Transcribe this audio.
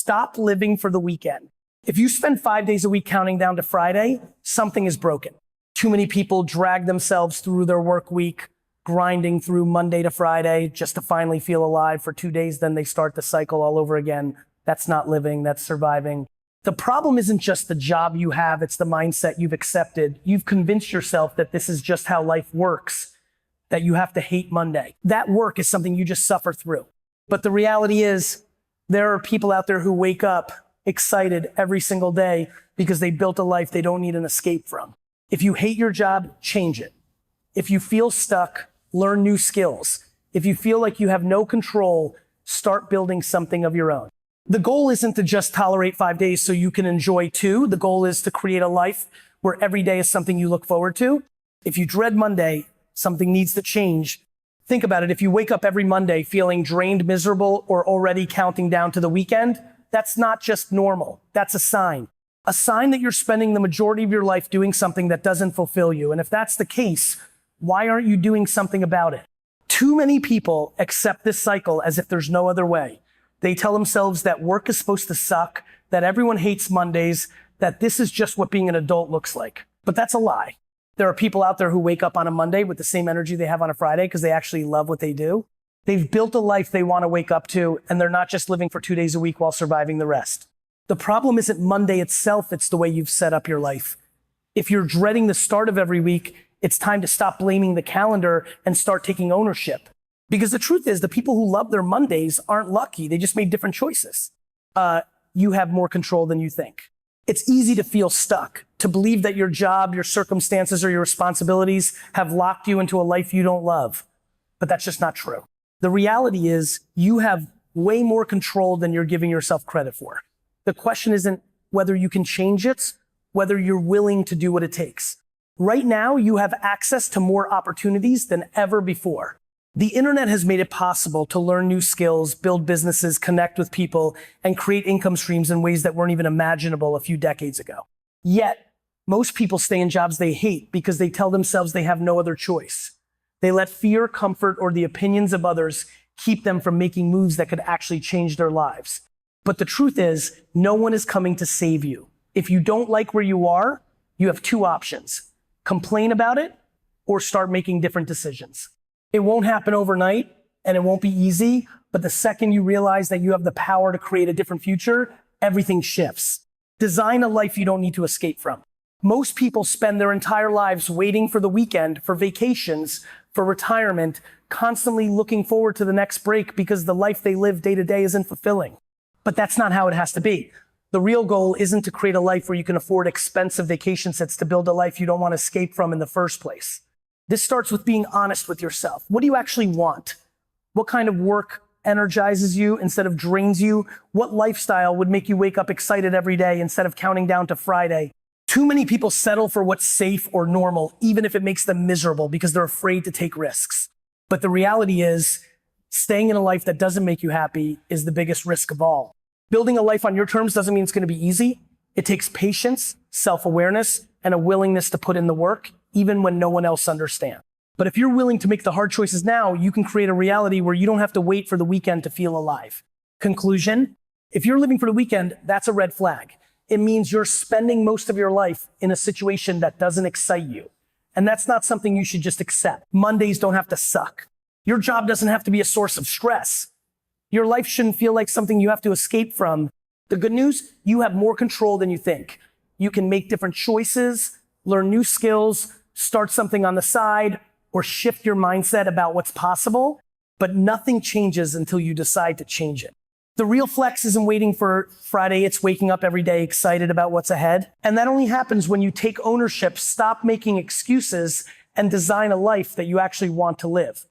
Stop living for the weekend. If you spend 5 days a week counting down to Friday, something is broken. Too many people drag themselves through their work week, grinding through Monday to Friday just to finally feel alive for 2 days. Then they start the cycle all over again. That's not living, that's surviving. The problem isn't just the job you have, it's the mindset you've accepted. You've convinced yourself that this is just how life works, that you have to hate Monday. That work is something you just suffer through. But the reality is, there are people out there who wake up excited every single day because they built a life they don't need an escape from. If you hate your job, change it. If you feel stuck, learn new skills. If you feel like you have no control, start building something of your own. The goal isn't to just tolerate 5 days so you can enjoy 2. The goal is to create a life where every day is something you look forward to. If you dread Monday, something needs to change. Think about it. If you wake up every Monday feeling drained, miserable, or already counting down to the weekend, that's not just normal. That's a sign. A sign that you're spending the majority of your life doing something that doesn't fulfill you. And if that's the case, why aren't you doing something about it? Too many people accept this cycle as if there's no other way. They tell themselves that work is supposed to suck, that everyone hates Mondays, that this is just what being an adult looks like. But that's a lie. There are people out there who wake up on a Monday with the same energy they have on a Friday because they actually love what they do. They've built a life they want to wake up to, and they're not just living for 2 days a week while surviving the rest. The problem isn't Monday itself, it's the way you've set up your life. If you're dreading the start of every week, it's time to stop blaming the calendar and start taking ownership. Because the truth is, the people who love their Mondays aren't lucky. They just made different choices. You have more control than you think. It's easy to feel stuck, to believe that your job, your circumstances, or your responsibilities have locked you into a life you don't love. But that's just not true. The reality is, you have way more control than you're giving yourself credit for. The question isn't whether you can change it, whether you're willing to do what it takes. Right now, you have access to more opportunities than ever before. The internet has made it possible to learn new skills, build businesses, connect with people, and create income streams in ways that weren't even imaginable a few decades ago. Yet, most people stay in jobs they hate because they tell themselves they have no other choice. They let fear, comfort, or the opinions of others keep them from making moves that could actually change their lives. But the truth is, no one is coming to save you. If you don't like where you are, you have 2 options. Complain about it, or start making different decisions. It won't happen overnight, and it won't be easy, but the second you realize that you have the power to create a different future, everything shifts. Design a life you don't need to escape from. Most people spend their entire lives waiting for the weekend, for vacations, for retirement, constantly looking forward to the next break because the life they live day to day isn't fulfilling. But that's not how it has to be. The real goal isn't to create a life where you can afford expensive vacation sets to build a life you don't want to escape from in the first place. This starts with being honest with yourself. What do you actually want? What kind of work energizes you instead of drains you? What lifestyle would make you wake up excited every day instead of counting down to Friday? Too many people settle for what's safe or normal, even if it makes them miserable because they're afraid to take risks. But the reality is, staying in a life that doesn't make you happy is the biggest risk of all. Building a life on your terms doesn't mean it's going to be easy. It takes patience, self-awareness, and a willingness to put in the work, even when no one else understands. But if you're willing to make the hard choices now, you can create a reality where you don't have to wait for the weekend to feel alive. Conclusion, if you're living for the weekend, that's a red flag. It means you're spending most of your life in a situation that doesn't excite you. And that's not something you should just accept. Mondays don't have to suck. Your job doesn't have to be a source of stress. Your life shouldn't feel like something you have to escape from. The good news, you have more control than you think. You can make different choices, learn new skills, start something on the side, or shift your mindset about what's possible, but nothing changes until you decide to change it. The real flex isn't waiting for Friday, it's waking up every day excited about what's ahead. And that only happens when you take ownership, stop making excuses, and design a life that you actually want to live.